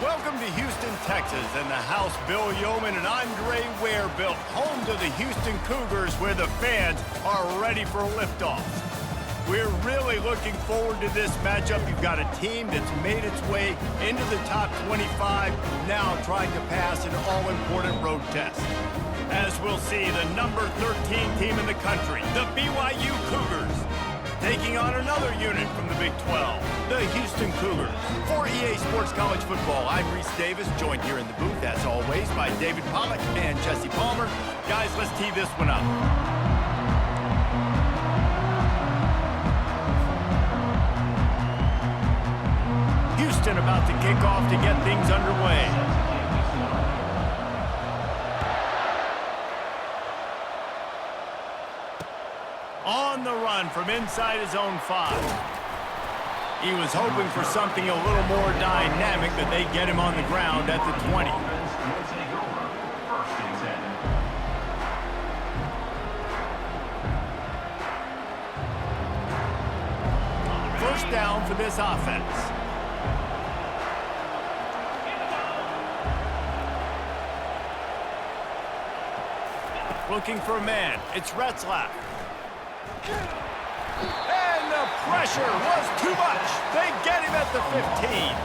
Welcome to Houston, Texas, and the house Bill Yeoman and Andre Ware built, home to the Houston Cougars, where the fans are ready for a liftoff. We're really looking forward to this matchup. You've got a team that's made its way into the top 25, now trying to pass an all-important road test. As we'll see, the number 13 team in the country, the BYU Cougars, taking on another unit from the Big 12, the Houston Cougars. For EA Sports College Football, I'm Reese Davis, joined here in the booth, as always, by David Pollack and Jesse Palmer. Guys, let's tee this one up. Houston about to kick off to get things underway. On the run from inside his own 5. He was hoping for something a little more dynamic, that they get him on the ground at the 20. First down for this offense. Looking for a man. It's Retzlaff. And the pressure was too much. They get him at the 15.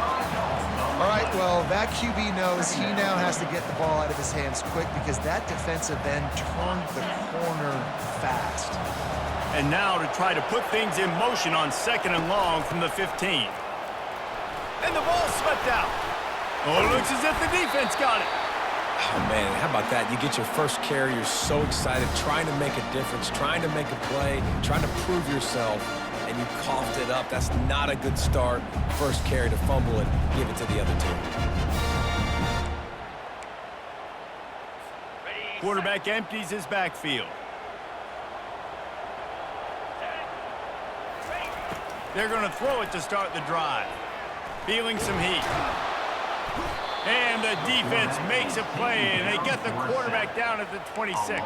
All right, well, that QB knows he now has to get the ball out of his hands quick, because that defensive end turned the corner fast. And now to try to put things in motion on 2nd and long from the 15. And the ball swept out. Oh, it looks as if the defense got it. Oh, man, how about that? You get your first carry, you're so excited, trying to make a difference, trying to make a play, trying to prove yourself, and you coughed it up. That's not a good start. First carry to fumble it, give it to the other team. Quarterback empties his backfield. They're going to throw it to start the drive. Feeling some heat. And the defense makes a play, and they get the quarterback down at the 26.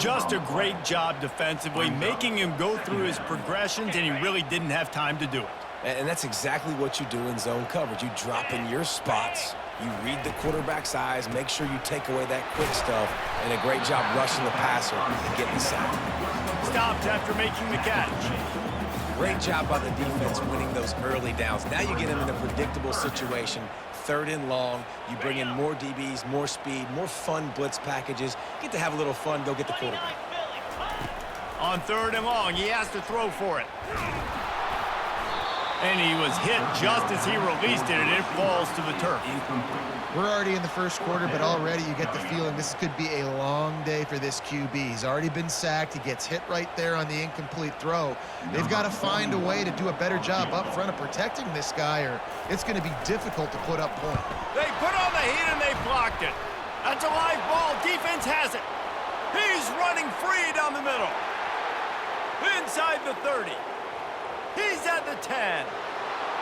Just a great job defensively, making him go through his progressions, and he really didn't have time to do it. And that's exactly what you do in zone coverage. You drop in your spots, you read the quarterback's eyes, make sure you take away that quick stuff, and a great job rushing the passer and getting the sack. Stopped after making the catch. Great job by the defense winning those early downs. Now you get them in a predictable situation. 3rd and long, you bring in more DBs, more speed, more fun blitz packages. Get to have a little fun, go get the quarterback. On 3rd and long, he has to throw for it. And he was hit just as he released it, and it falls to the turf. We're already in the first quarter, but already you get the feeling this could be a long day for this QB. He's already been sacked. He gets hit right there on the incomplete throw. They've got to find a way to do a better job up front of protecting this guy, or it's going to be difficult to put up points. They put on the heat, and they blocked it. That's a live ball. Defense has it. He's running free down the middle. Inside the 30. He's at the 10.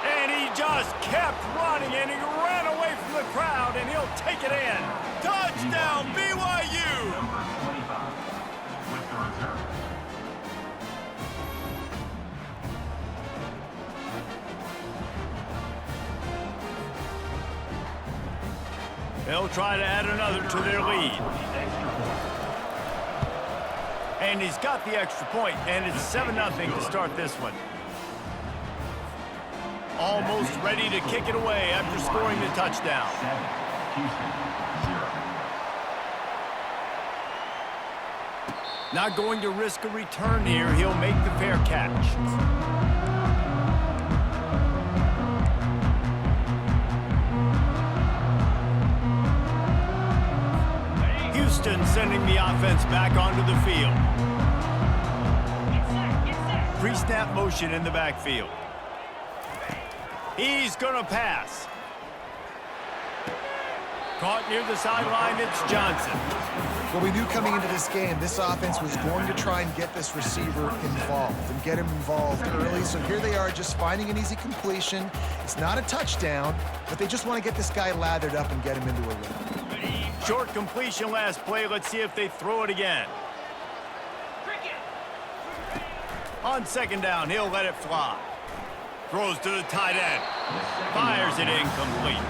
And he just kept running, and he ran away from the crowd, and he'll take it in. Touchdown, BYU! They'll try to add another to their lead. And he's got the extra point, and it's 7-0 to start this one. Almost ready to kick it away after scoring the touchdown. Not going to risk a return here. He'll make the fair catch. Houston sending the offense back onto the field. Pre-snap motion in the backfield. He's going to pass. Caught near the sideline, it's Johnson. Well, we knew coming into this game, this offense was going to try and get this receiver involved and get him involved early. So here they are just finding an easy completion. It's not a touchdown, but they just want to get this guy lathered up and get him into a rhythm. Short completion last play. Let's see if they throw it again. On second down, he'll let it fly. Throws to the tight end. Fires it incomplete.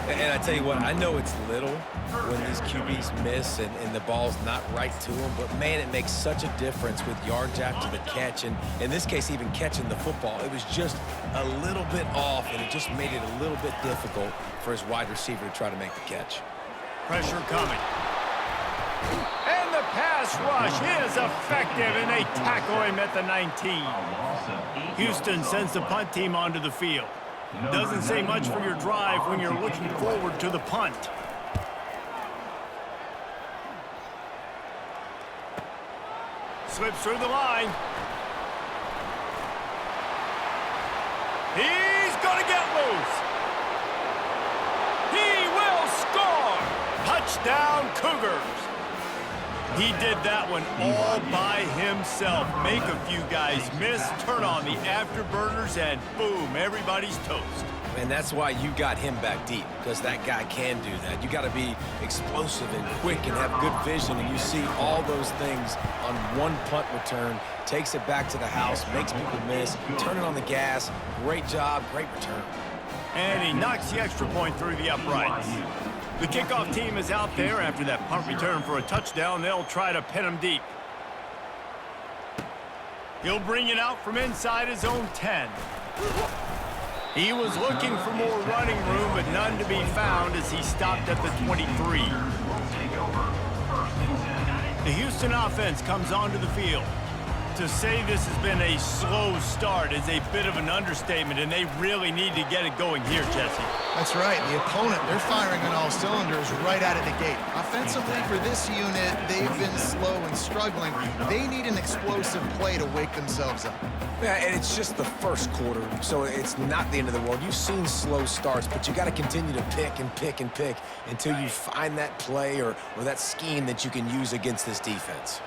And I tell you what, I know it's little when these QBs miss and the ball's not right to them, but man, it makes such a difference with yards after the catch, and in this case, even catching the football. It was just a little bit off, and it just made it a little bit difficult for his wide receiver to try to make the catch. Pressure coming. And the pass rush is effective, and they tackle him at the 19. Houston sends the punt team onto the field. Doesn't say much for your drive when you're looking forward to the punt. Slips through the line. He's going to get loose. He will score. Touchdown, Cougars. He did that one all by himself. Make a few guys miss, turn on the afterburners, and boom, everybody's toast. And that's why you got him back deep, because that guy can do that. You got to be explosive and quick and have good vision, and you see all those things on one punt return. Takes it back to the house, makes people miss, turning on the gas. Great job, great return. And he knocks the extra point through the uprights. The kickoff team is out there after that punt return for a touchdown. They'll try to pin him deep. He'll bring it out from inside his own 10. He was looking for more running room, but none to be found as he stopped at the 23. The Houston offense comes onto the field. To say this has been a slow start is a bit of an understatement, and they really need to get it going here, Jesse. That's right. The opponent, they're firing on all cylinders right out of the gate. Offensively, for this unit, they've been slow and struggling. They need an explosive play to wake themselves up. Yeah, and it's just the first quarter, so it's not the end of the world. You've seen slow starts, but you got to continue to pick and pick and pick until you find that play or that scheme that you can use against this defense.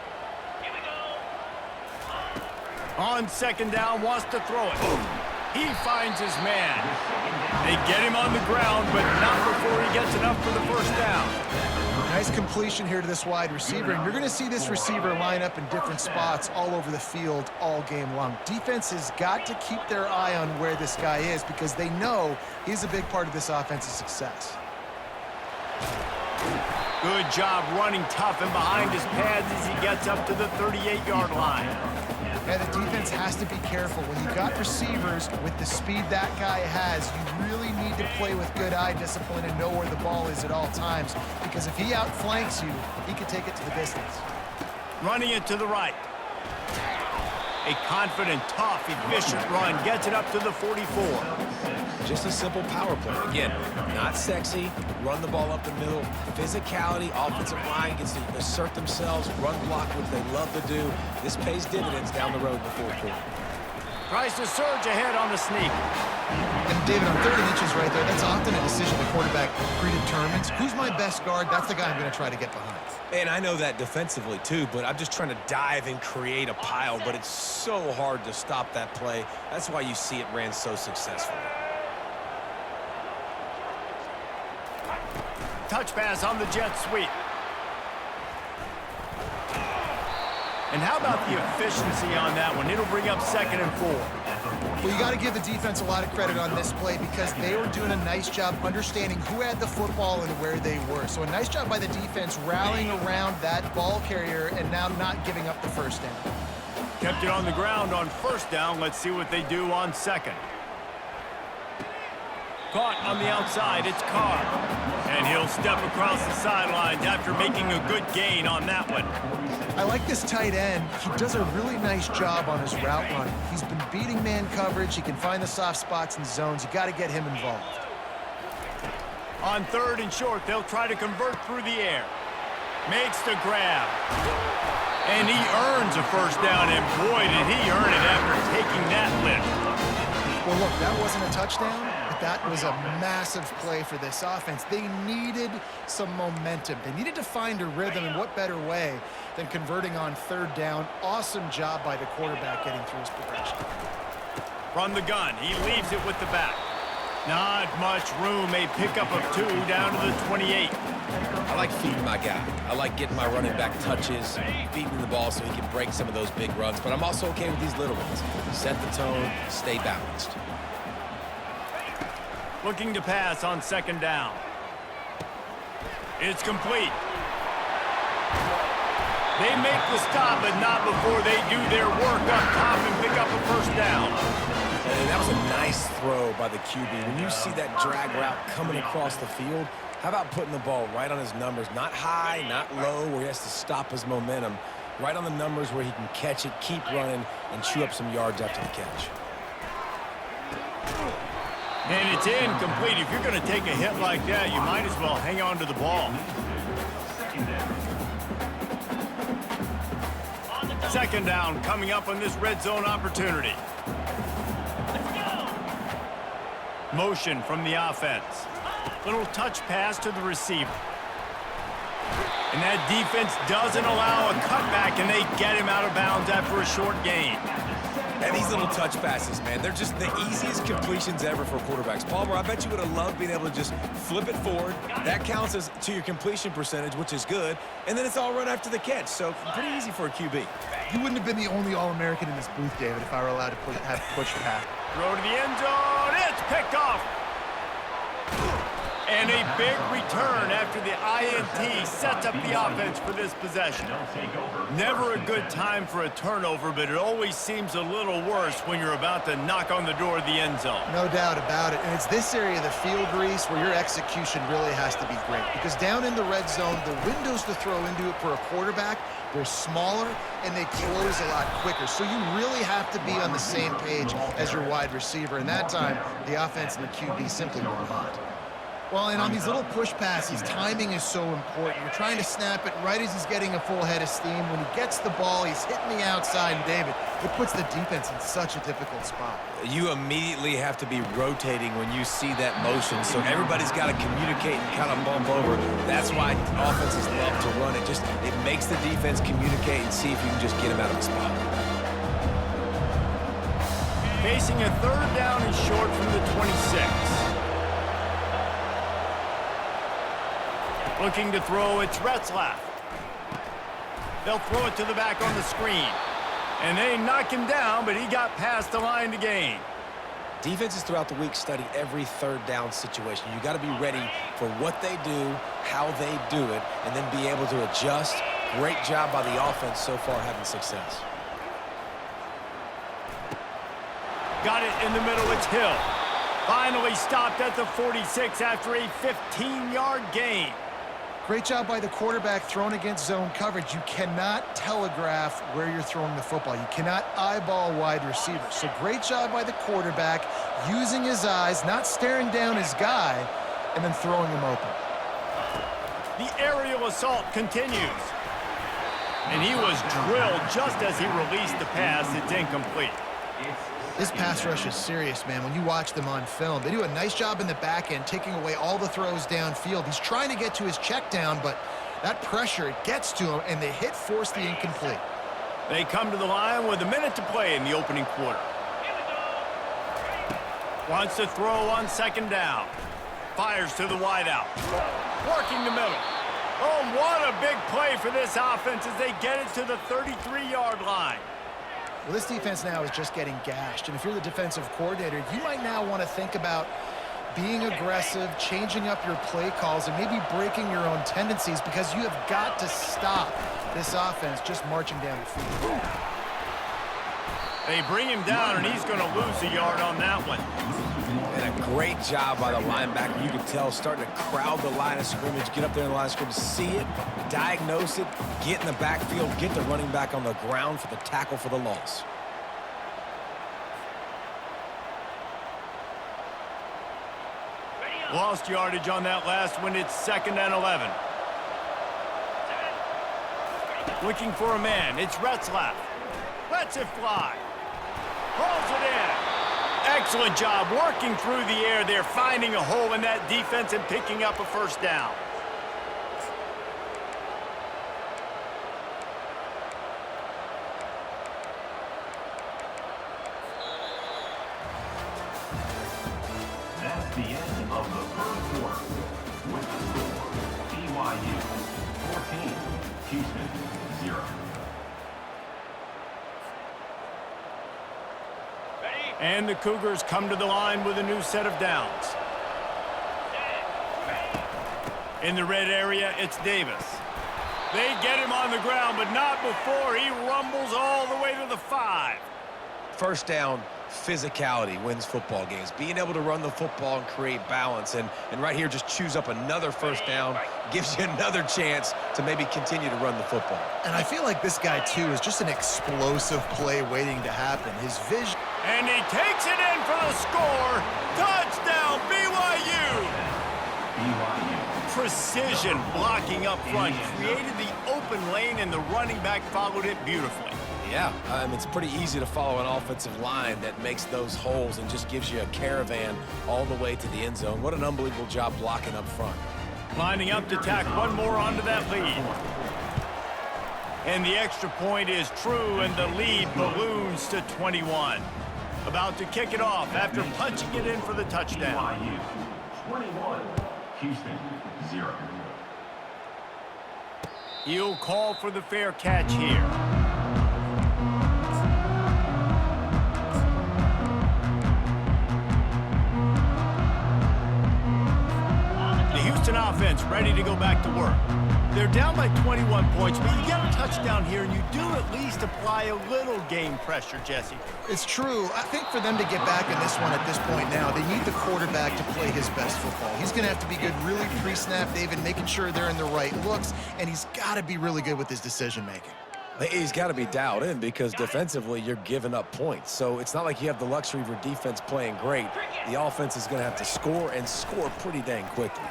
On second down, wants to throw it. He finds his man. They get him on the ground, but not before he gets enough for the first down. Nice completion here to this wide receiver, and you're going to see this receiver line up in different spots all over the field all game long. Defense has got to keep their eye on where this guy is because they know he's a big part of this offense's success. Good job running tough and behind his pads as he gets up to the 38-yard line. Yeah, the defense has to be careful. When you've got receivers with the speed that guy has, you really need to play with good eye discipline and know where the ball is at all times. Because if he outflanks you, he can take it to the distance. Running it to the right. A confident, tough, efficient run gets it up to the 44. Just a simple power play. Again, not sexy, run the ball up the middle. Physicality, offensive line gets to assert themselves, run block, which they love to do. This pays dividends down the road in the fourth quarter. Tries to surge ahead on the sneak. And David, on 30 inches right there, that's often a decision the quarterback predetermines. Who's my best guard? That's the guy I'm going to try to get behind. And I know that defensively too, but I'm just trying to dive and create a pile, but it's so hard to stop that play. That's why you see it ran so successfully. Touch pass on the jet sweep. And how about the efficiency on that one? It'll bring up 2nd and 4. Well, you got to give the defense a lot of credit on this play because they were doing a nice job understanding who had the football and where they were. So a nice job by the defense rallying around that ball carrier and now not giving up the first down. Kept it on the ground on first down. Let's see what they do on second. Caught on the outside, it's Carr. And he'll step across the sidelines after making a good gain on that one. I like this tight end. He does a really nice job on his route run. He's been beating man coverage. He can find the soft spots and zones. You got to get him involved. On 3rd and short, they'll try to convert through the air. Makes the grab. And he earns a first down, and boy, did he earn it after taking that lift. Well, look, That wasn't a touchdown, but that was a massive play for this offense. They needed some momentum. They needed to find a rhythm, and what better way than converting on third down. Awesome job by the quarterback getting through his progression. From the gun, he leaves it with the back. Not much room, a pickup of 2 down to the 28. I like feeding my guy. I like getting my running back touches, feeding the ball so he can break some of those big runs, but I'm also okay with these little ones. Set the tone, stay balanced. Looking to pass on second down. It's complete. They make the stop, but not before they do their work up top and pick up a first down. And that was a nice throw by the QB. When you see that drag route coming across the field, how about putting the ball right on his numbers? Not high, not low, where he has to stop his momentum. Right on the numbers where he can catch it, keep running, and chew up some yards after the catch. And it's incomplete. If you're going to take a hit like that, you might as well hang on to the ball. Second down coming up on this red zone opportunity. Motion from the offense. Little touch pass to the receiver. And that defense doesn't allow a cutback, and they get him out of bounds after a short gain. And these little touch passes, man, they're just the easiest completions ever for quarterbacks. Palmer, I bet you would have loved being able to just flip it forward. That counts as to your completion percentage, which is good. And then it's all run after the catch, so pretty easy for a QB. You wouldn't have been the only All-American in this booth, David, if I were allowed to have pushed back. Throw to the end zone. It's picked off. And a big return after the INT sets up the offense for this possession. Never a good time for a turnover, but it always seems a little worse when you're about to knock on the door of the end zone. No doubt about it. And it's this area of the field, Reese, where your execution really has to be great. Because down in the red zone, the windows to throw into it for a quarterback, they're smaller and they close a lot quicker. So you really have to be on the same page as your wide receiver. And that time, the offense and the QB simply were not. Well, and on these little push passes, timing is so important. You're trying to snap it right as he's getting a full head of steam. When he gets the ball, he's hitting the outside. And David, it puts the defense in such a difficult spot. You immediately have to be rotating when you see that motion, so everybody's got to communicate and kind of bump over. That's why offenses love to run it. It makes the defense communicate and see if you can just get him out of the spot. Facing a third down and short from the 26. Looking to throw, it's Retzlaff. They'll throw it to the back on the screen. And they knock him down, but he got past the line to gain. Defenses throughout the week study every third down situation. You got to be ready for what they do, how they do it, and then be able to adjust. Great job by the offense so far having success. Got it in the middle, it's Hill. Finally stopped at the 46 after a 15-yard gain. Great job by the quarterback thrown against zone coverage. You cannot telegraph where you're throwing the football. You cannot eyeball wide receivers. So great job by the quarterback using his eyes, not staring down his guy, and then throwing him open. The aerial assault continues. And he was drilled just as he released the pass. It's incomplete. This pass rush is serious, man. When you watch them on film, they do a nice job in the back end, taking away all the throws downfield. He's trying to get to his check down, but that pressure, it gets to him, and the hit forced the incomplete. They come to the line with a minute to play in the opening quarter. Wants to throw on second down. Fires to the wideout. Working the middle. Oh, what a big play for this offense as they get it to the 33-yard line. Well, this defense now is just getting gashed, and if you're the defensive coordinator, you might now want to think about being aggressive, changing up your play calls, and maybe breaking your own tendencies, because you have got to stop this offense just marching down the field. They bring him down, and he's going to lose a yard on that one. And a great job by the linebacker. You can tell, starting to crowd the line of scrimmage, get up there in the line of scrimmage, see it, diagnose it, get in the backfield, get the running back on the ground for the tackle for the loss. Lost yardage on that last one. It's 2nd and 11. Looking for a man. It's Retzlaff. Lets it fly. Pulls it in. Excellent job working through the air there, finding a hole in that defense and picking up a first down. That's the end of the first quarter. With the score, BYU 14, Houston 0. And the Cougars come to the line with a new set of downs. In the red area, it's Davis. They get him on the ground, but not before he rumbles all the way to the 5. First down, physicality wins football games. Being able to run the football and create balance. And right here, just choose up another first down. Gives you another chance to maybe continue to run the football. And I feel like this guy, too, is just an explosive play waiting to happen. His vision... And he takes it in for the score. Touchdown, BYU. Precision blocking up front. Created the open lane, and the running back followed it beautifully. Yeah, it's pretty easy to follow an offensive line that makes those holes and just gives you a caravan all the way to the end zone. What an unbelievable job blocking up front. Lining up to tack one more onto that lead. And the extra point is true, and the lead balloons to 21. About to kick it off after punching it in for the touchdown. BYU 21, Houston 0. He'll call for the fair catch here. The Houston offense ready to go back to work. They're down by 21 points, but you get a touchdown here, and you do at least apply a little game pressure, Jesse. It's true. I think for them to get back in this one at this point now, they need the quarterback to play his best football. He's going to have to be good really pre-snap, David, making sure they're in the right looks, and he's got to be really good with his decision-making. He's got to be dialed in because defensively you're giving up points. So it's not like you have the luxury of your defense playing great. The offense is going to have to score and score pretty dang quickly.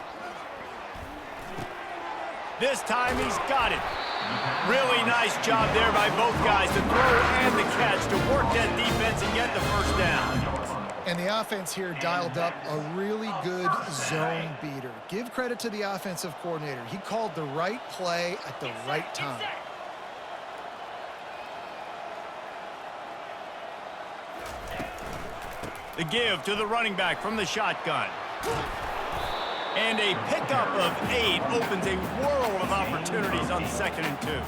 This time he's got it. Really nice job there by both guys, the throw and the catch, to work that defense and get the first down. And the offense here dialed up a really good zone beater. Give credit to the offensive coordinator. He called the right play at the right time. The give to the running back from the shotgun. And a pickup of 8 opens a world of opportunities on 2nd and 2.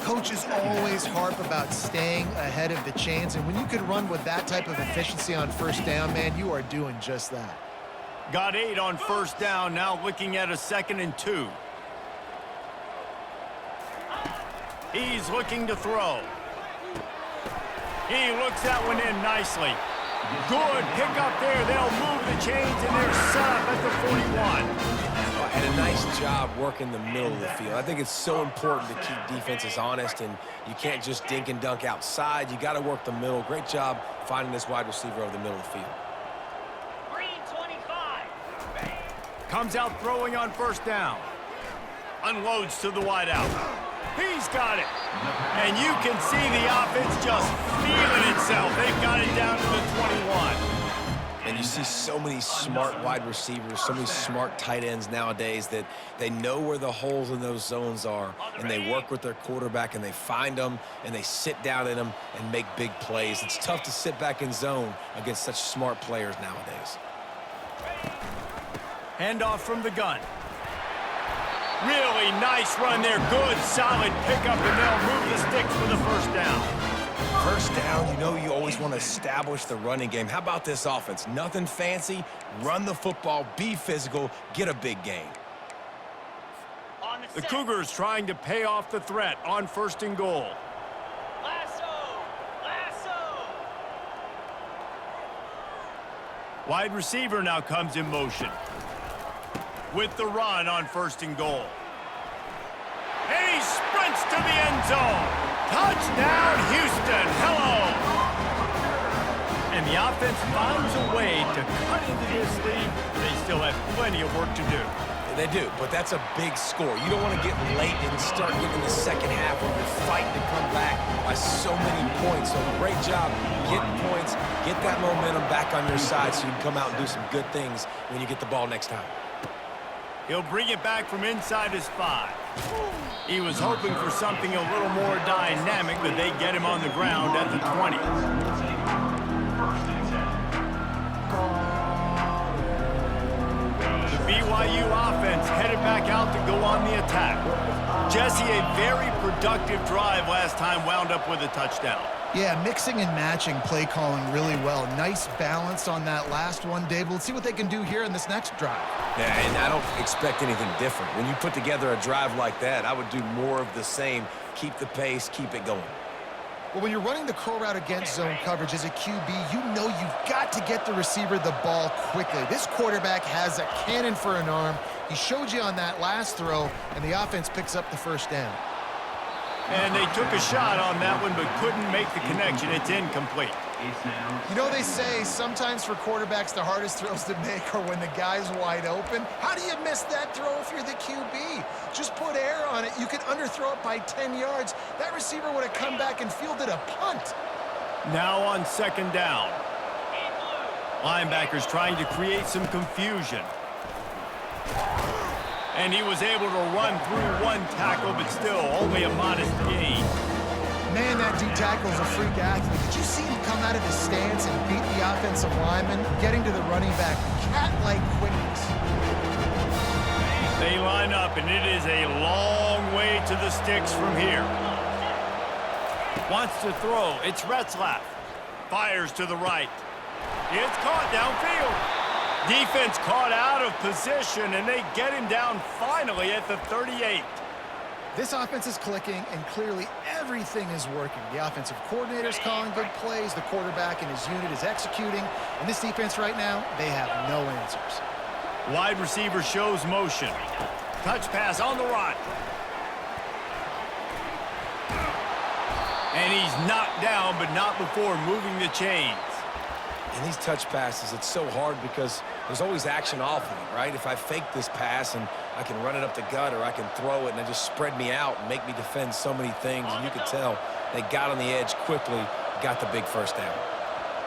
Coaches always harp about staying ahead of the chains, and when you can run with that type of efficiency on first down, man, you are doing just that. Got 8 on first down, now looking at a 2nd and 2. He's looking to throw. He looks that one in nicely. Good pickup there. They'll move the chains, and they're set up at the 41. And a nice job working the middle of the field. I think it's so important to keep defenses honest, and you can't just dink and dunk outside. You got to work the middle. Great job finding this wide receiver over the middle of the field. Green 25. Comes out throwing on first down. Unloads to the wideout. He's got it. And you can see the offense just feeling itself. They've got it down to the 21. And you see so many smart wide receivers, so many smart tight ends nowadays that they know where the holes in those zones are, and they work with their quarterback, and they find them, and they sit down in them and make big plays. It's tough to sit back in zone against such smart players nowadays. Handoff from the gun. Really nice run there. Good, solid pickup, and they'll move the sticks for the first down. First down, you know you always want to establish the running game. How about this offense? Nothing fancy. Run the football, be physical, get a big gain. The Cougars trying to pay off the threat on 1st and goal. Wide receiver now comes in motion with the run on 1st and goal. And he sprints to the end zone. Touchdown, Houston. Hello. And the offense finds a way to cut into this lead. They still have plenty of work to do. They do, but that's a big score. You don't want to get late and start getting the second half where you're fighting to come back by so many points. So great job getting points, get that momentum back on your side so you can come out and do some good things when you get the ball next time. He'll bring it back from inside his 5. He was hoping for something a little more dynamic, but they get him on the ground at the 20. The BYU offense headed back out to go on the attack. Jesse, a very productive drive last time, wound up with a touchdown. Yeah, mixing and matching play calling really well. Nice balance on that last one, Dave. Let's see what they can do here in this next drive. Yeah, and I don't expect anything different. When you put together a drive like that, I would do more of the same. Keep the pace, keep it going. Well, when you're running the curl route against zone coverage as a QB, you know you've got to get the receiver the ball quickly. This quarterback has a cannon for an arm. He showed you on that last throw, and the offense picks up the first down. And they took a shot on that one, but couldn't make the connection. It's incomplete. You know, they say sometimes for quarterbacks, the hardest throws to make are when the guy's wide open. How do you miss that throw if you're the QB? Just put air on it. You could underthrow it by 10 yards. That receiver would have come back and fielded a punt. Now on second down. Linebackers trying to create some confusion. And he was able to run through one tackle, but still only a modest gain. Man, that D-tackle's a freak athlete. Did you see him come out of his stance and beat the offensive lineman, getting to the running back? Cat-like quickness. They line up, and it is a long way to the sticks from here. Wants to throw. It's Retzlaff. Fires to the right. It's caught downfield. Defense caught out of position, and they get him down finally at the 38. This offense is clicking, and clearly everything is working. The offensive coordinator's calling good plays. The quarterback and his unit is executing. And this defense right now, they have no answers. Wide receiver shows motion. Touch pass on the run. And he's knocked down, but not before moving the chains. In these touch passes, it's so hard because there's always action off of it, right? If I fake this pass and I can run it up the gut or I can throw it and it just spread me out and make me defend so many things, and you could tell they got on the edge quickly, got the big first down.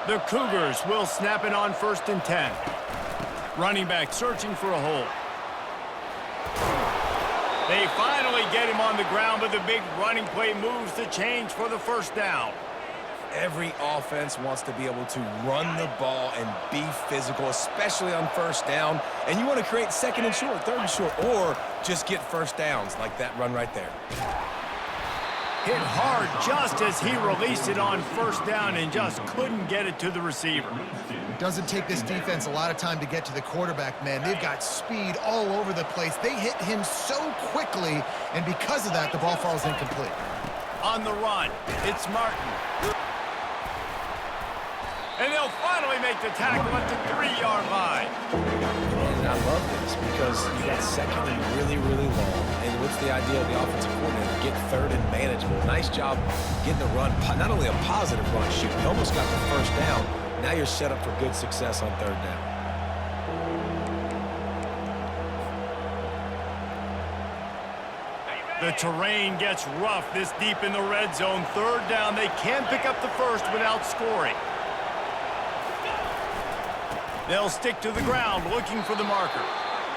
The Cougars will snap it on 1st and 10. Running back searching for a hole. They finally get him on the ground, but the big running play moves the chains for the first down. Every offense wants to be able to run the ball and be physical, especially on first down. And you want to create second and short, third and short, or just get first downs like that run right there. Hit hard just as he released it on first down and just couldn't get it to the receiver. It doesn't take this defense a lot of time to get to the quarterback, man. They've got speed all over the place. They hit him so quickly, and because of that, the ball falls incomplete. On the run, it's Martin. And they'll finally make the tackle at the 3-yard line. And I love this because you got second and really, really long. And what's the idea of the offensive coordinator? Get third and manageable. Nice job getting the run, not only a positive run, shoot, you almost got the first down. Now you're set up for good success on third down. The terrain gets rough this deep in the red zone. Third down, they can pick up the first without scoring. They'll stick to the ground looking for the marker.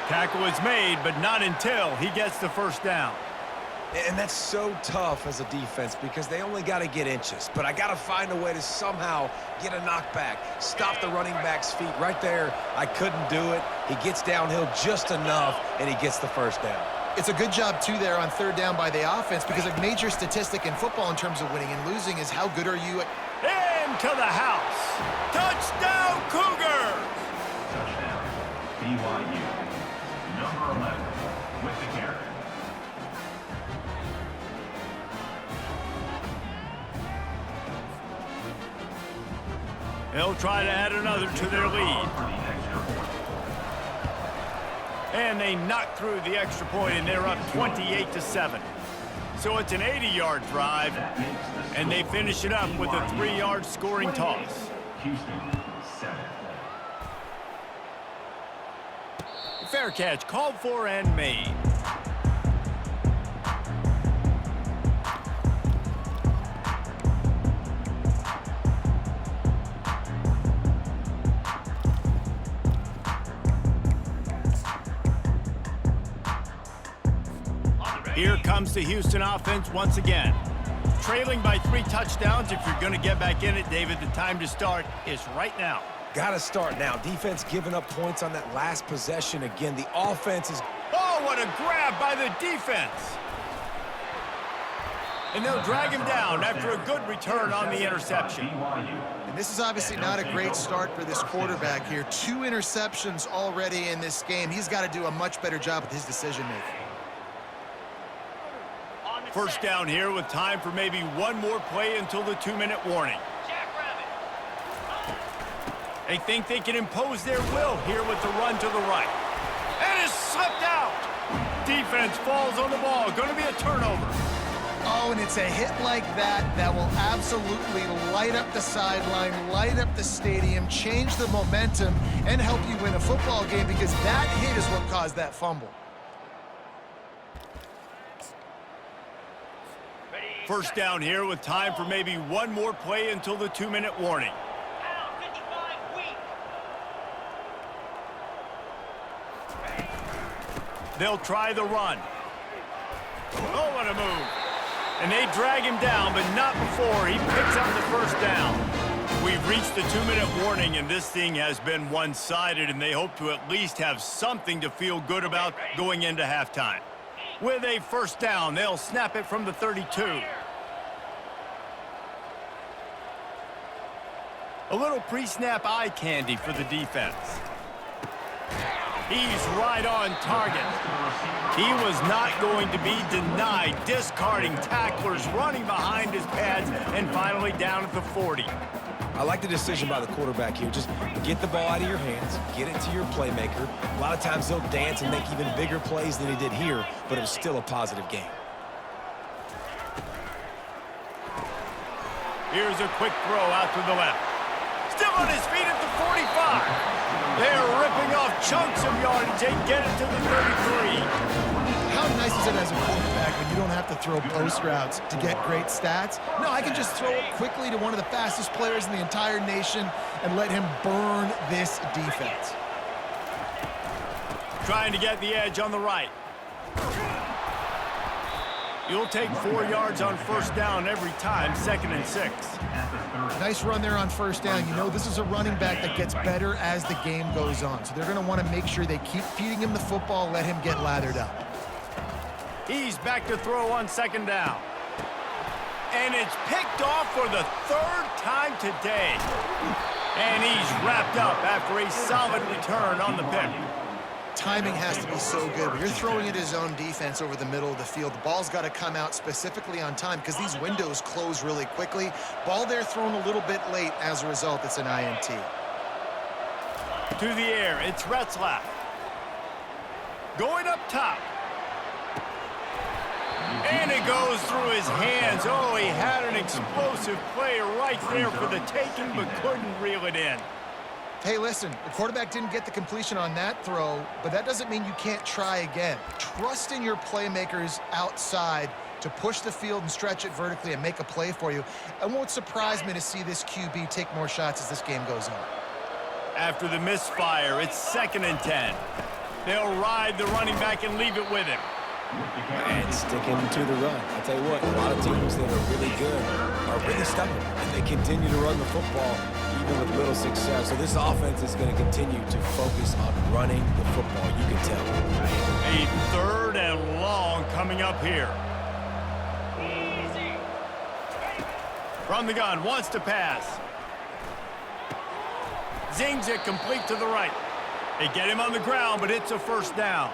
Tackle is made, but not until he gets the first down. And that's so tough as a defense because they only got to get inches. But I got to find a way to somehow get a knockback, stop the running back's feet. Right there, I couldn't do it. He gets downhill just enough, and he gets the first down. It's a good job, too, there on third down by the offense because a major statistic in football in terms of winning and losing is how good are you at... Into the house. Touchdown, Cougars! Touchdown, BYU. Number 11 with the carry. They'll try to add another to their lead. And they knock through the extra point, and they're up 28-7. So it's an 80-yard drive, and they finish it up with a 3-yard scoring toss. Houston, 7. Fair catch, called for and made. Here comes the Houston offense once again. Trailing by 3 touchdowns. If you're going to get back in it, David, the time to start is right now. Got to start now. Defense giving up points on that last possession. Again, the offense is... Oh, what a grab by the defense. And they'll drag him down after a good return on the interception. And this is obviously not a great start for this quarterback here. 2 interceptions already in this game. He's got to do a much better job with his decision-making. First down here with time for maybe one more play until the 2-minute warning. They think they can impose their will here with the run to the right. And it's slipped out. Defense falls on the ball. Going to be a turnover. Oh, and it's a hit like that that will absolutely light up the sideline, light up the stadium, change the momentum, and help you win a football game because that hit is what caused that fumble. First down here with time for maybe one more play until the 2-minute warning. They'll try the run. Oh, what a move. And they drag him down, but not before he picks up the first down. We've reached the 2-minute warning, and this thing has been one-sided, and they hope to at least have something to feel good about going into halftime. With a first down, they'll snap it from the 32. A little pre-snap eye candy for the defense. He's right on target. He was not going to be denied, discarding tacklers, running behind his pads, and finally down at the 40. I like the decision by the quarterback here. Just get the ball out of your hands, get it to your playmaker. A lot of times he'll dance and make even bigger plays than he did here, but it was still a positive game. Here's a quick throw out to the left. Still on his feet at the 45. They're ripping off chunks of yardage. They get it to the 33. How nice is it as a quarterback when you don't have to throw post routes to get great stats? No, I can just throw it quickly to one of the fastest players in the entire nation and let him burn this defense. Trying to get the edge on the right. You'll take 4 yards on first down every time, 2nd and 6. Nice run there on first down. You know, this is a running back that gets better as the game goes on. So they're going to want to make sure they keep feeding him the football, let him get lathered up. He's back to throw on 2nd down. And it's picked off for the 3rd time today. And he's wrapped up after a solid return on the pick. Timing has to be so good. When you're throwing at his own defense over the middle of the field, the ball's got to come out specifically on time because these windows close really quickly. Ball there thrown a little bit late. As a result, it's an INT. To the air, it's Retzlaff. Going up top. And it goes through his hands. Oh, he had an explosive play right there for the taking, but couldn't reel it in. Hey, listen, the quarterback didn't get the completion on that throw, but that doesn't mean you can't try again. Trust in your playmakers outside to push the field and stretch it vertically and make a play for you. It won't surprise me to see this QB take more shots as this game goes on. After the misfire, it's 2nd and 10. They'll ride the running back and leave it with him. And sticking to the run. I'll tell you what, a lot of teams that are really good are really stubborn, and they continue to run the football even with little success. So this offense is going to continue to focus on running the football, you can tell. A 3rd and long coming up here. From the gun, wants to pass. Zings it complete to the right. They get him on the ground, but it's a first down.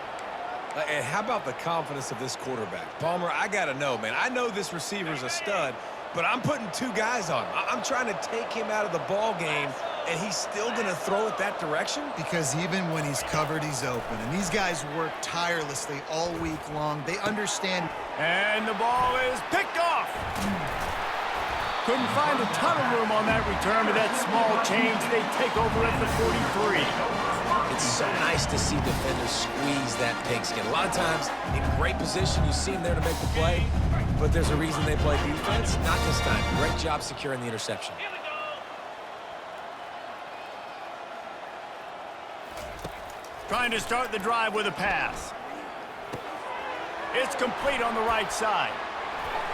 And how about the confidence of this quarterback? Palmer, I got to know, man. I know this receiver's a stud, but I'm putting 2 guys on him. I'm trying to take him out of the ball game, and he's still going to throw it that direction? Because even when he's covered, he's open. And these guys work tirelessly all week long. They understand. And the ball is picked off. Couldn't find a ton of room on that return, but that small change, they take over at the 43. It's so nice to see defenders squeeze that pigskin. A lot of times, in great position, you see them there to make the play, but there's a reason they play defense. Not this time. Great job securing the interception. Trying to start the drive with a pass. It's complete on the right side.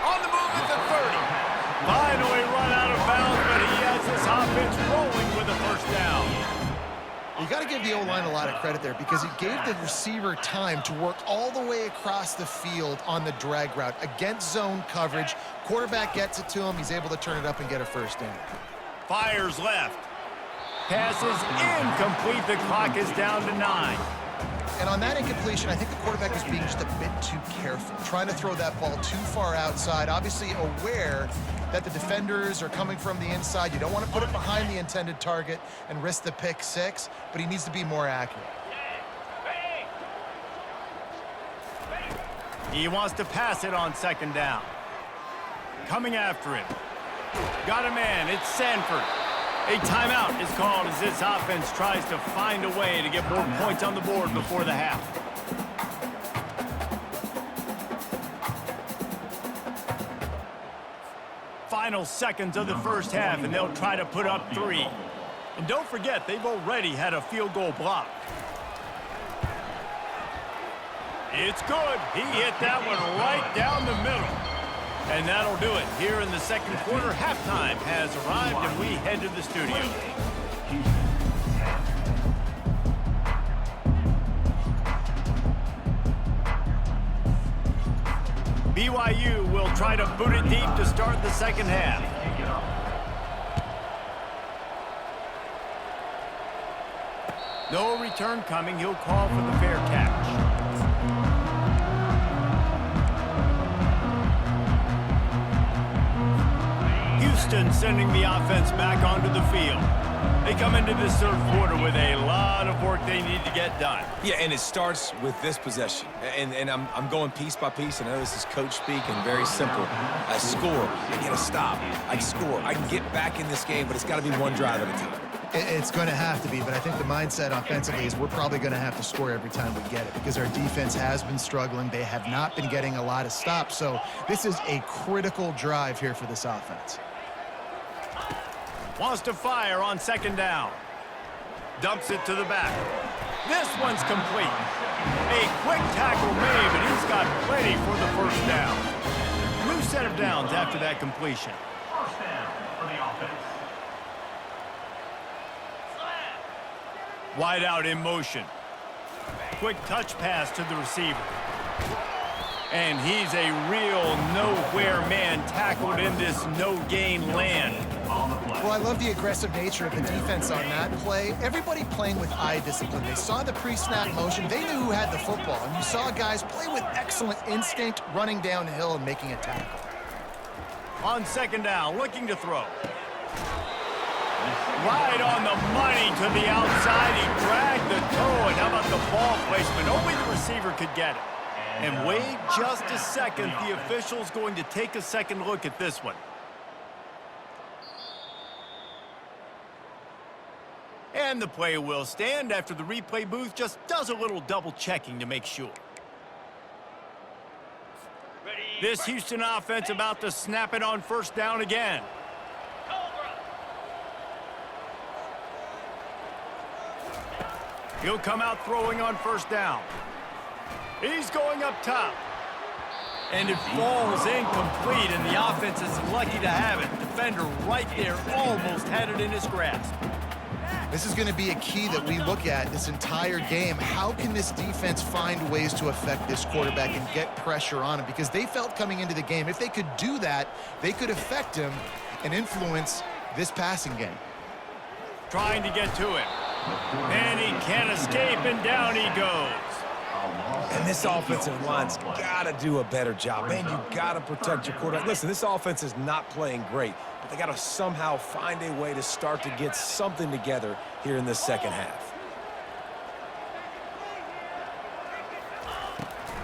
On the move at the 30. Finally run out of bounds, but he has this offense rolling with a first down. You got to give the O-line a lot of credit there because it gave the receiver time to work all the way across the field on the drag route against zone coverage. Quarterback gets it to him. He's able to turn it up and get a first down. Fires left. Pass is incomplete. The clock is down to 9. And on that incompletion, I think the quarterback was being just a bit too careful, trying to throw that ball too far outside, obviously aware that the defenders are coming from the inside. You don't want to put it behind the intended target and risk the pick six, but he needs to be more accurate. He wants to pass it on second down. Coming after him. Got a man. It's Sanford. A timeout is called as this offense tries to find a way to get more points on the board before the half. Final seconds of the first half, and they'll try to put up 3. And don't forget, they've already had a field goal block. It's good. He hit that one right down the middle. And that'll do it. Here in the second quarter, halftime has arrived, and we head to the studio. BYU will try to boot it deep to start the second half. No return coming. He'll call for the fair catch. Houston sending the offense back onto the field. They come into this third quarter with a lot of work they need to get done. Yeah, and it starts with this possession. And I'm going piece by piece. I know this is coach speak and very simple. I score. I get a stop. I score. I can get back in this game, but it's got to be one drive at a time. It's going to have to be, but I think the mindset offensively is we're probably going to have to score every time we get it because our defense has been struggling. They have not been getting a lot of stops. So this is a critical drive here for this offense. Wants to fire on second down. Dumps it to the back. This one's complete. A quick tackle made, but he's got plenty for the first down. New set of downs after that completion. First down for the offense. Wide out in motion. Quick touch pass to the receiver. And he's a real nowhere man tackled in this no-gain land. Well, I love the aggressive nature of the defense on that play. Everybody playing with eye discipline. They saw the pre-snap motion. They knew who had the football. And you saw guys play with excellent instinct, running downhill and making a tackle. On second down, looking to throw. Right on the money to the outside. He dragged the toe. And how about the ball placement? Only the receiver could get it. And wait just a second. The official's going to take a second look at this one. And the play will stand after the replay booth just does a little double checking to make sure. This Houston offense about to snap it on first down again. He'll come out throwing on first down. He's going up top. And it falls incomplete, and the offense is lucky to have it. Defender right there almost had it in his grasp. This is going to be a key that we look at this entire game. How can this defense find ways to affect this quarterback and get pressure on him? Because they felt coming into the game, if they could do that, they could affect him and influence this passing game. Trying to get to him. And he can't escape, and down he goes. And this offensive line's got to do a better job. Man, you got to protect your quarterback. Listen, this offense is not playing great, but they got to somehow find a way to start to get something together here in the second half.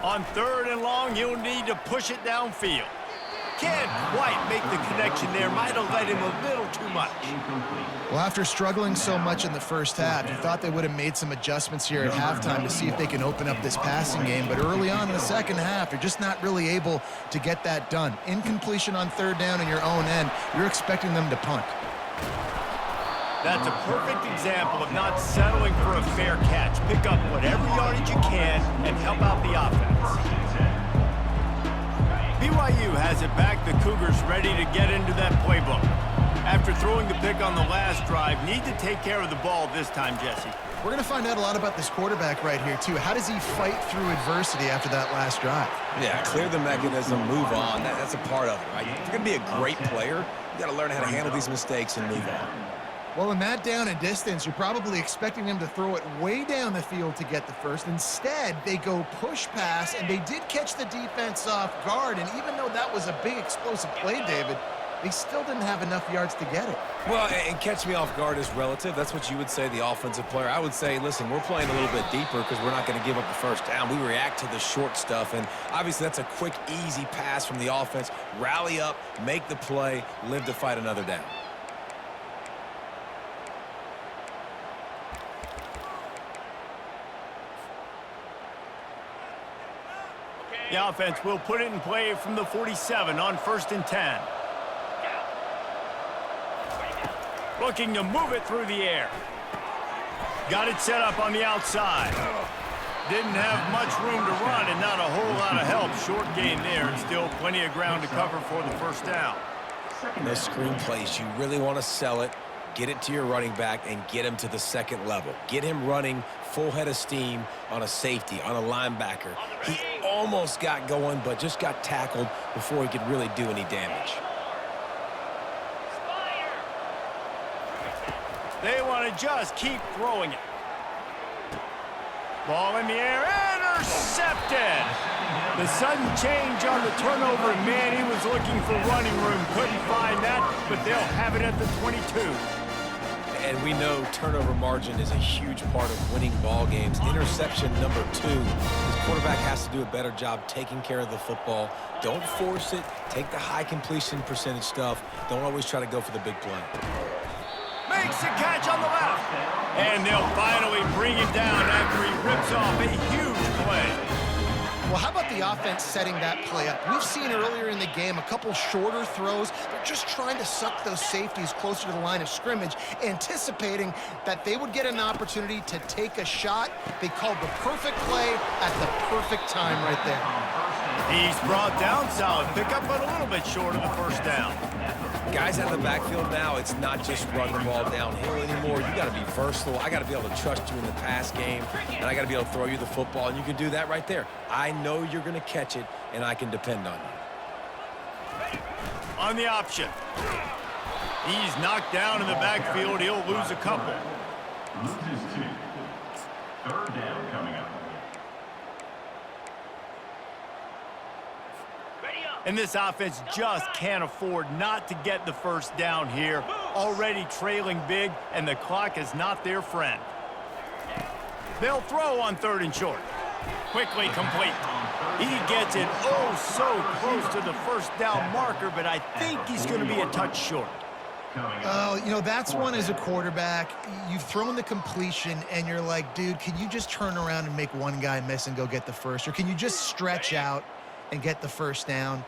On third and long, he'll need to push it downfield. Can't quite make the connection there. Might have let him a little too much. Well, after struggling so much in the first half, you thought they would have made some adjustments here at halftime to see if they can open up this passing game. But early on in the second half, you're just not really able to get that done. Incompletion on third down in your own end, you're expecting them to punt. That's a perfect example of not settling for a fair catch. Pick up whatever yardage you can and help out the offense. BYU has it back. The Cougars ready to get into that playbook. After throwing the pick on the last drive, need to take care of the ball this time, Jesse. We're going to find out a lot about this quarterback right here, too. How does he fight through adversity after that last drive? Yeah, clear the mechanism, move on. That's a part of it, right? If you're going to be a great player, you got to learn how to handle these mistakes and move on. Well, in that down and distance, you're probably expecting them to throw it way down the field to get the first. Instead, they go push pass, and they did catch the defense off guard. And even though that was a big explosive play, David, they still didn't have enough yards to get it. Well, and catch me off guard is relative. That's what you would say, the offensive player. I would say, listen, we're playing a little bit deeper because we're not going to give up the first down. We react to the short stuff, and obviously that's a quick, easy pass from the offense. Rally up, make the play, live to fight another down. The offense will put it in play from the 47 on 1st and 10. Looking to move it through the air. Got it set up on the outside. Didn't have much room to run and not a whole lot of help. Short gain there and still plenty of ground to cover for the first down. Those screen plays, you really want to sell it, get it to your running back, and get him to the second level. Get him running full head of steam on a safety, on a linebacker. He almost got going, but just got tackled before he could really do any damage. They want to just keep throwing it. Ball in the air, intercepted. The sudden change on the turnover, man, he was looking for running room. Couldn't find that, but they'll have it at the 22. And we know turnover margin is a huge part of winning ball games. Interception number 2. His quarterback has to do a better job taking care of the football. Don't force it. Take the high completion percentage stuff. Don't always try to go for the big play. Makes the catch on the left. And they'll finally bring him down after he rips off a huge play. Well, how about the offense setting that play up? We've seen earlier in the game a couple shorter throws. They're just trying to suck those safeties closer to the line of scrimmage, anticipating that they would get an opportunity to take a shot. They called the perfect play at the perfect time right there. He's brought down solid pickup, but a little bit short of the first down. Guys out of the backfield now, it's not just run the ball downhill anymore. You got to be versatile. I got to be able to trust you in the pass game, and I got to be able to throw you the football, and you can do that right there. I know you're going to catch it, and I can depend on you. On the option. He's knocked down in the backfield. He'll lose a couple. Loses 2. Third down coming up. And this offense just can't afford not to get the first down here. Already trailing big, and the clock is not their friend. They'll throw on 3rd and short. Quickly complete. He gets it oh so close to the first down marker, but I think he's going to be a touch short. Oh, you know, that's one as a quarterback. You've thrown the completion, and you're like, dude, can you just turn around and make one guy miss and go get the first? Or can you just stretch out and get the first down?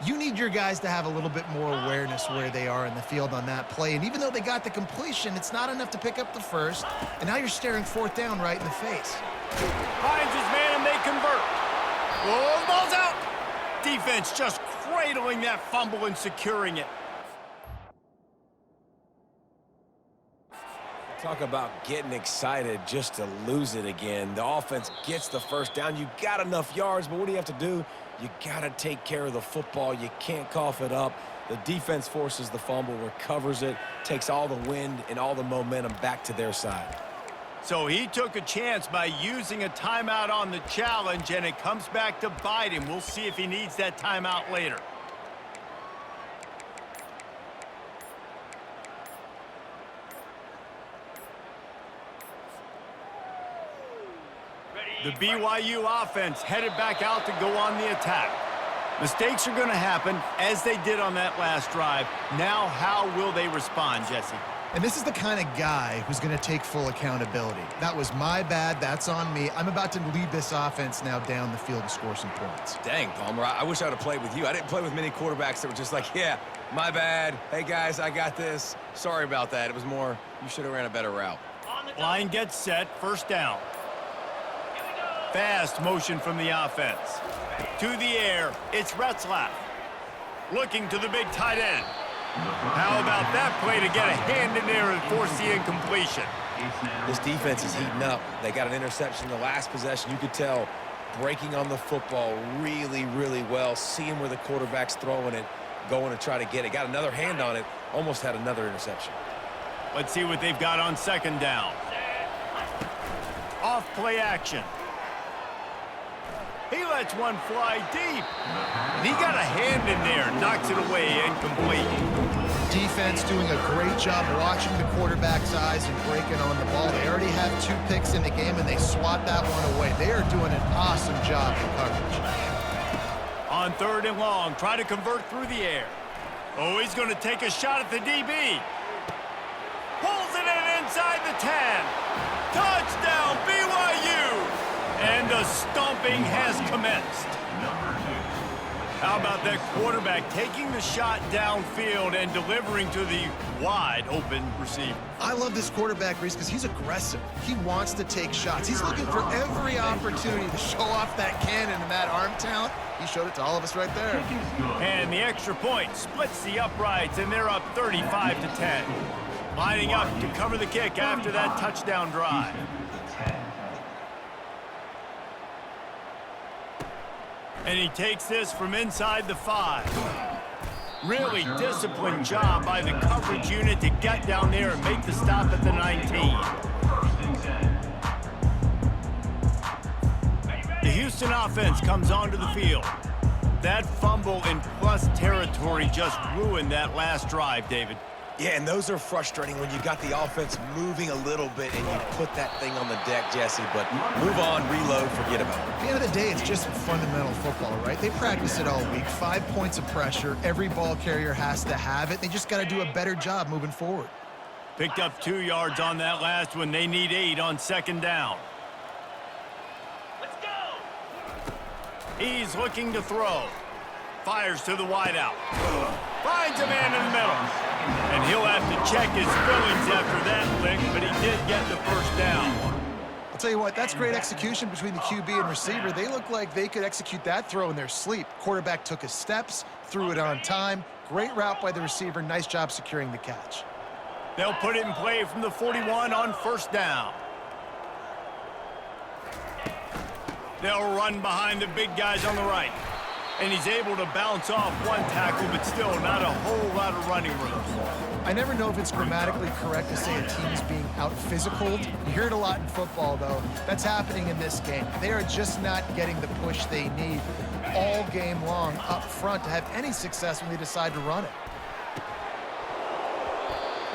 You need your guys to have a little bit more awareness where they are in the field on that play. And even though they got the completion, it's not enough to pick up the first. And now you're staring 4th down right in the face. Finds his man, and they convert. Whoa, ball's out. Defense just cradling that fumble and securing it. Talk about getting excited just to lose it again. The offense gets the first down. You got enough yards, but what do you have to do? You got to take care of the football. You can't cough it up. The defense forces the fumble, recovers it, takes all the wind and all the momentum back to their side. So he took a chance by using a timeout on the challenge, and it comes back to bite him. We'll see if he needs that timeout later. The BYU offense headed back out to go on the attack. Mistakes are going to happen, as they did on that last drive. Now, how will they respond, Jesse? And this is the kind of guy who's going to take full accountability. That was my bad. That's on me. I'm about to lead this offense now down the field and score some points. Dang, Palmer, I wish I would have played with you. I didn't play with many quarterbacks that were just like, yeah, my bad. Hey, guys, I got this. Sorry about that. It was more, you should have ran a better route. Line gets set, first down. Fast motion from the offense. To the air, it's Retzlaff. Looking to the big tight end. How about that play to get a hand in there and force the incompletion? This defense is heating up. They got an interception the last possession. You could tell breaking on the football really, really well, seeing where the quarterback's throwing it, going to try to get it. Got another hand on it, almost had another interception. Let's see what they've got on second down. Off play action. He lets one fly deep. And he got a hand in there, knocks it away, incomplete. Defense doing a great job watching the quarterback's eyes and breaking on the ball. They already have 2 picks in the game, and they swat that one away. They are doing an awesome job in coverage. On third and long, try to convert through the air. Oh, he's going to take a shot at the DB. Pulls it in inside the 10. Touchdown, BYU! And the stomping has commenced. How about that quarterback taking the shot downfield and delivering to the wide open receiver? I love this quarterback, Reese, because he's aggressive. He wants to take shots. He's looking for every opportunity to show off that cannon and that arm talent. He showed it to all of us right there. And the extra point splits the uprights, and they're up 35-10. Lining up to cover the kick after that touchdown drive. And he takes this from inside the 5. Really disciplined job by the coverage unit to get down there and make the stop at the 19. The Houston offense comes onto the field. That fumble in plus territory just ruined that last drive, David. Yeah, and those are frustrating when you got the offense moving a little bit and you put that thing on the deck, Jesse. But move on, reload, forget about it. At the end of the day, it's just fundamental football, right? They practice it all week. 5 points of pressure. Every ball carrier has to have it. They just got to do a better job moving forward. Picked up 2 yards on that last one. They need 8 on second down. Let's go! He's looking to throw. Fires to the wideout. Finds a man in the middle. And he'll have to check his feelings after that lick, but he did get the first down. I'll tell you what, that's great execution between the QB and receiver. They look like they could execute that throw in their sleep. Quarterback took his steps, threw it on time. Great route by the receiver. Nice job securing the catch. They'll put it in play from the 41 on first down. They'll run behind the big guys on the right. And he's able to bounce off one tackle, but still not a whole lot of running room. I never know if it's grammatically correct to say a team is being out-physicaled. You hear it a lot in football, though. That's happening in this game. They are just not getting the push they need all game long up front to have any success when they decide to run it.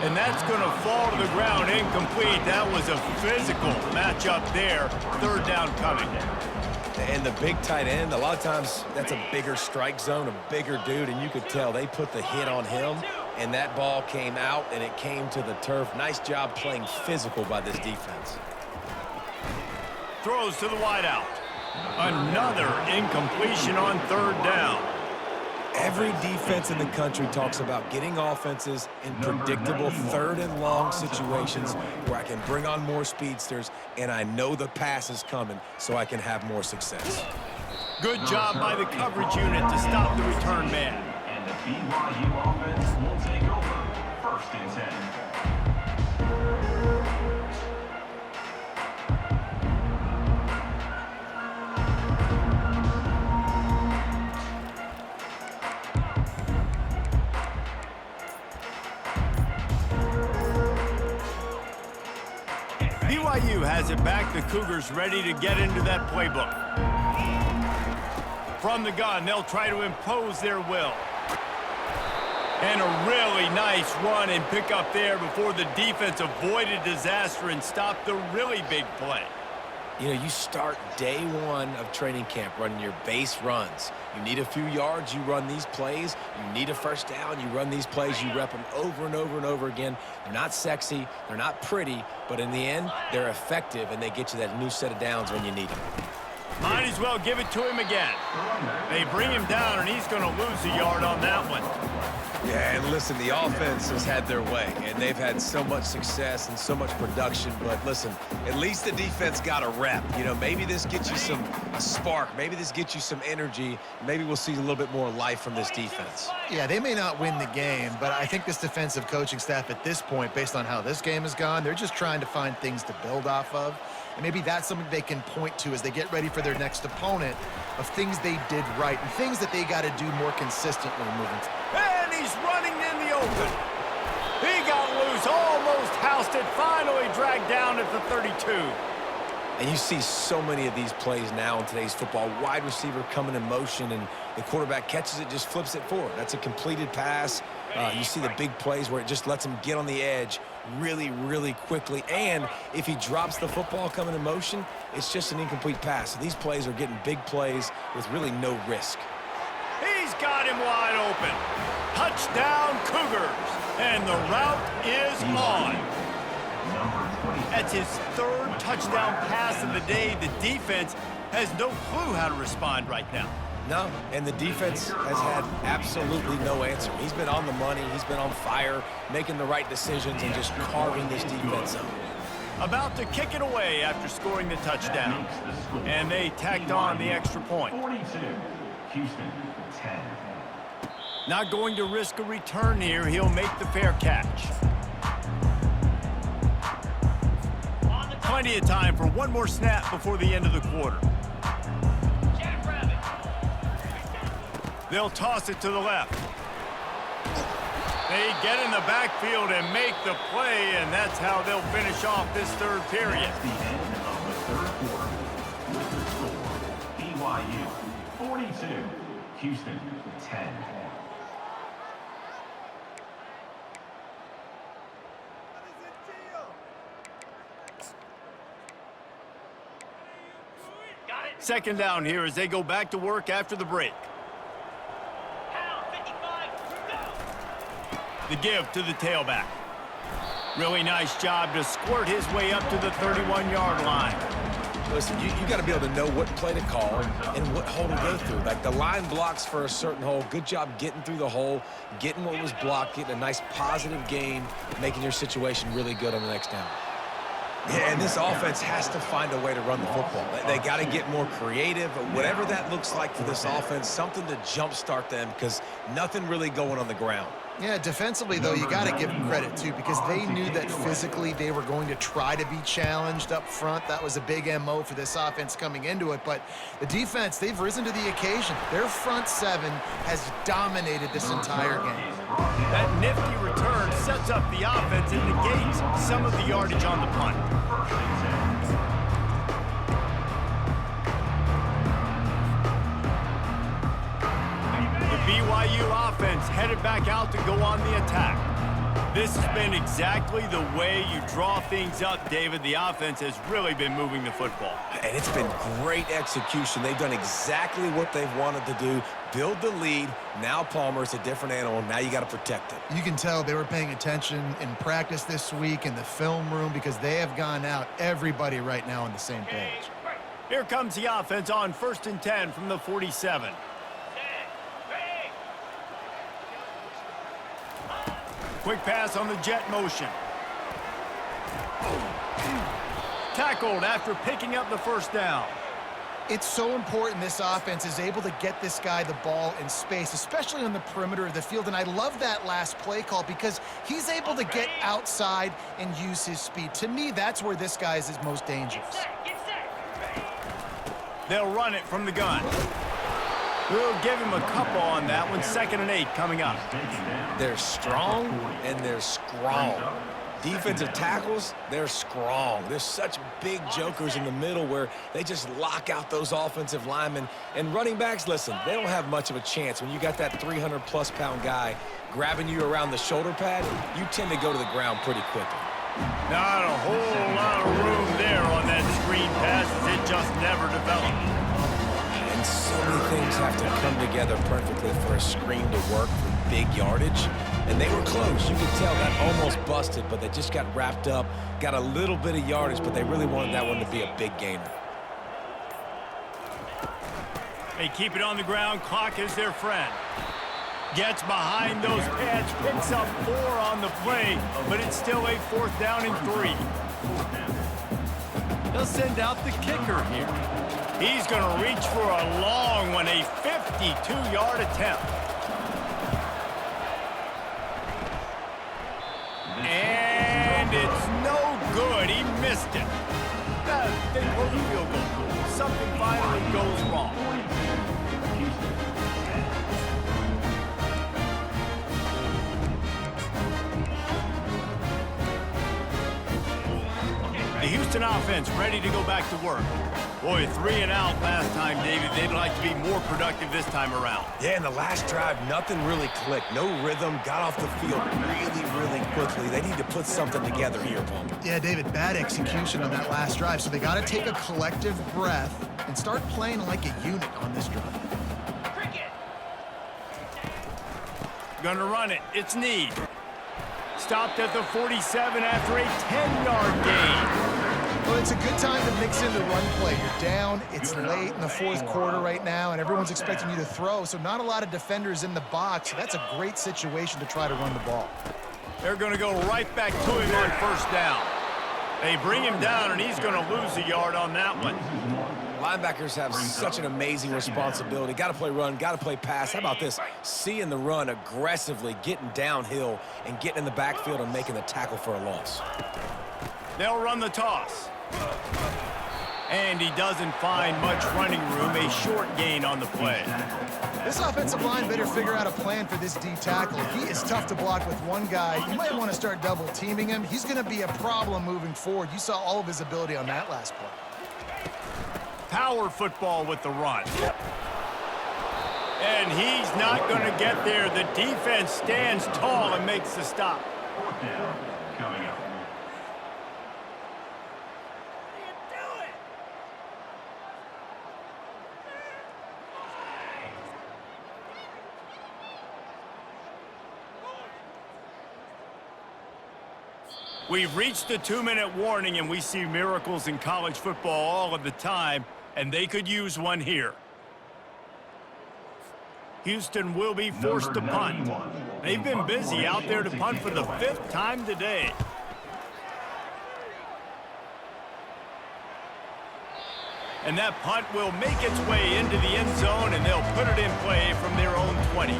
And that's going to fall to the ground incomplete. That was a physical matchup there. Third down coming. And the big tight end, a lot of times that's a bigger strike zone, a bigger dude, and you could tell they put the hit on him, and that ball came out, and it came to the turf. Nice job playing physical by this defense. Throws to the wideout. Another incompletion on third down. Every defense in the country talks about getting offenses in predictable third and long situations where I can bring on more speedsters and I know the pass is coming so I can have more success. Good job by the coverage unit to stop the return man. And the BYU offense will take over first and 10. BYU has it back. The Cougars ready to get into that playbook. From the gun, they'll try to impose their will. And a really nice run and pick up there before the defense avoided disaster and stopped the really big play. You know, you start day one of training camp running your base runs. You need a few yards, you run these plays. You need a first down, you run these plays. You rep them over and over and over again. They're not sexy, they're not pretty, but in the end, they're effective, and they get you that new set of downs when you need them. Might as well give it to him again. They bring him down, and he's going to lose a yard on that one. Yeah, and listen, the offense has had their way, and they've had so much success and so much production. But listen, at least the defense got a rep. You know, maybe this gets you a spark. Maybe this gets you some energy. Maybe we'll see a little bit more life from this defense. Yeah, they may not win the game, but I think this defensive coaching staff at this point, based on how this game has gone, they're just trying to find things to build off of. And maybe that's something they can point to as they get ready for their next opponent of things they did right and things that they got to do more consistently moving forward. And he's running in the open. He got loose, almost housed it, finally dragged down at the 32. And you see so many of these plays now in today's football. Wide receiver coming in motion, and the quarterback catches it, just flips it forward. That's a completed pass. You see the big plays where it just lets him get on the edge really, really quickly. And if he drops the football coming in motion, it's just an incomplete pass. So these plays are getting big plays with really no risk. He's got him wide open. Touchdown, Cougars. And the route is on. That's his third touchdown pass of the day. The defense has no clue how to respond right now. No, and the defense has had absolutely no answer. He's been on the money. He's been on fire, making the right decisions and just carving this defense up. About to kick it away after scoring the touchdown. And they tacked on the extra point. 42, Houston, 10. Not going to risk a return here. He'll make the fair catch. Plenty of time for one more snap before the end of the quarter. They'll toss it to the left. They get in the backfield and make the play, and that's how they'll finish off this third period. That's the end of the third quarter. With the score, BYU 42, Houston 10. Second down here as they go back to work after the break. The give to the tailback. Really nice job to squirt his way up to the 31-yard line. Listen, you got to be able to know what play to call and what hole to go through. Like the line blocks for a certain hole. Good job getting through the hole, getting what was blocked, getting a nice positive gain, making your situation really good on the next down. Yeah, and this offense has to find a way to run the football. They got to get more creative, whatever that looks like for this offense, something to jumpstart them because nothing really going on the ground. Yeah, defensively, though, you got to give them credit, too, because they knew that physically they were going to try to be challenged up front. That was a big MO for this offense coming into it. But the defense, they've risen to the occasion. Their front seven has dominated this entire game. That nifty return sets up the offense and negates some of the yardage on the punt. BYU offense headed back out to go on the attack. This has been exactly the way you draw things up, David. The offense has really been moving the football. And it's been great execution. They've done exactly what they've wanted to do. Build the lead. Now Palmer's a different animal. Now you got to protect it. You can tell they were paying attention in practice this week in the film room because they have gone out, everybody right now on the same page. Here comes the offense on 1st and 10 from the 47. Quick pass on the jet motion. Tackled after picking up the first down. It's so important this offense is able to get this guy the ball in space, especially on the perimeter of the field. And I love that last play call because he's able to get outside and use his speed. To me, that's where this guy is his most dangerous. They'll run it from the gun. We'll give him a couple on that one. 2nd and 8 coming up. They're strong and they're strong. Defensive tackles, they're strong. There's such big jokers in the middle where they just lock out those offensive linemen. And running backs, listen, they don't have much of a chance. When you got that 300-plus pound guy grabbing you around the shoulder pad, you tend to go to the ground pretty quickly. Not a whole lot of room there on that screen pass as just never developed. And so many things have to come together perfectly for a screen to work for big yardage. And they were close. You could tell that almost busted, but they just got wrapped up, got a little bit of yardage, but they really wanted that one to be a big gainer. They keep it on the ground. Clock is their friend. Gets behind those pads, picks up 4 on the play, but it's still a 4th down and 3. They'll send out the kicker here. He's going to reach for a long one, a 52-yard attempt. And it's no good. He missed it. They blow the field goal. Something finally goes wrong. The Houston offense ready to go back to work. Boy, 3 and out last time, David. They'd like to be more productive this time around. Yeah, in the last drive, nothing really clicked. No rhythm, got off the field really quickly. They need to put something together here, Paul. Yeah, David, bad execution on that last drive, so they got to take a collective breath and start playing like a unit on this drive. Gonna run it. It's Need. Stopped at the 47 after a 10-yard gain. Well, it's a good time to mix in the run play. You're down, it's late in the 4th quarter right now, and everyone's expecting you to throw, so not a lot of defenders in the box. So that's a great situation to try to run the ball. They're going to go right back to him on 1st down. They bring him down, and he's going to lose a yard on that one. Linebackers have such an amazing responsibility. Got to play run, got to play pass. How about this? Seeing the run aggressively, getting downhill, and getting in the backfield and making the tackle for a loss. They'll run the toss. And he doesn't find much running room, a short gain on the play. This offensive line better figure out a plan for this D tackle. He is tough to block with one guy. You might want to start double teaming him. He's going to be a problem moving forward. You saw all of his ability on that last play. Power football with the run. And he's not going to get there. The defense stands tall and makes the stop. 4th down coming up. We've reached the 2-minute warning, and we see miracles in college football all of the time, and they could use one here. Houston will be forced to punt. They've been busy out there to punt for the 5th time today. And that punt will make its way into the end zone, and they'll put it in play from their own 20.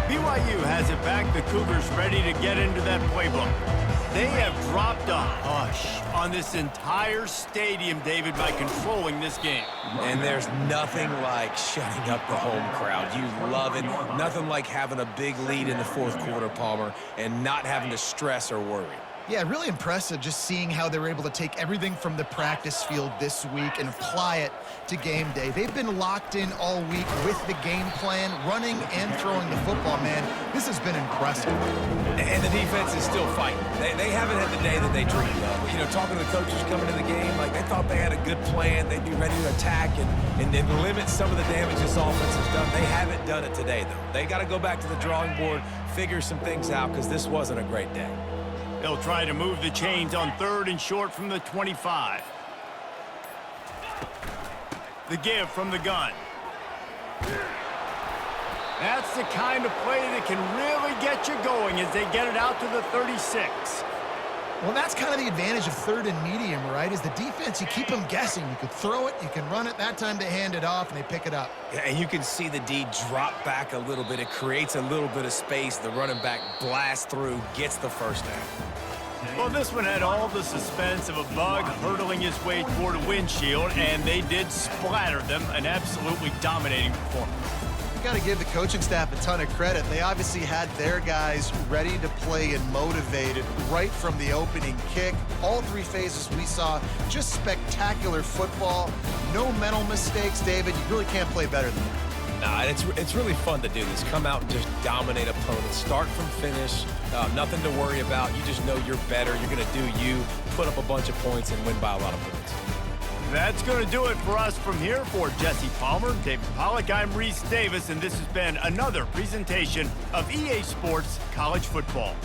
BYU has it back. The Cougars ready to get into that playbook. They have dropped a hush on this entire stadium, David, by controlling this game. And there's nothing like shutting up the home crowd. You love it. Nothing like having a big lead in the 4th quarter, Palmer, and not having to stress or worry. Yeah, really impressive just seeing how they were able to take everything from the practice field this week and apply it to game day. They've been locked in all week with the game plan, running and throwing the football, man. This has been impressive. And the defense is still fighting. They haven't had the day that they dreamed of. You know, talking to the coaches coming into the game, like they thought they had a good plan. They'd be ready to attack and then limit some of the damage this offense has done. They haven't done it today, though. They got to go back to the drawing board, figure some things out, because this wasn't a great day. They'll try to move the chains on 3rd and short from the 25. The give from the gun. That's the kind of play that can really get you going as they get it out to the 36. Well, that's kind of the advantage of 3rd and medium, right? Is the defense, you keep them guessing. You could throw it, you can run it. That time they hand it off and they pick it up. Yeah, and you can see the D drop back a little bit. It creates a little bit of space. The running back blasts through, gets the 1st down. Well, this one had all the suspense of a bug hurtling its way toward a windshield, and they did splatter them. An absolutely dominating performance. Got to give the coaching staff a ton of credit. They obviously had their guys ready to play and motivated right from the opening kick. All 3 phases we saw, just spectacular football. No mental mistakes, David. You really can't play better than that. Nah, it's really fun to do this. Come out and just dominate opponents. Start from finish. Nothing to worry about. You just know you're better. You're going to do you, put up a bunch of points, and win by a lot of points. That's going to do it for us from here. For Jesse Palmer, David Pollack, I'm Reese Davis, and this has been another presentation of EA Sports College Football.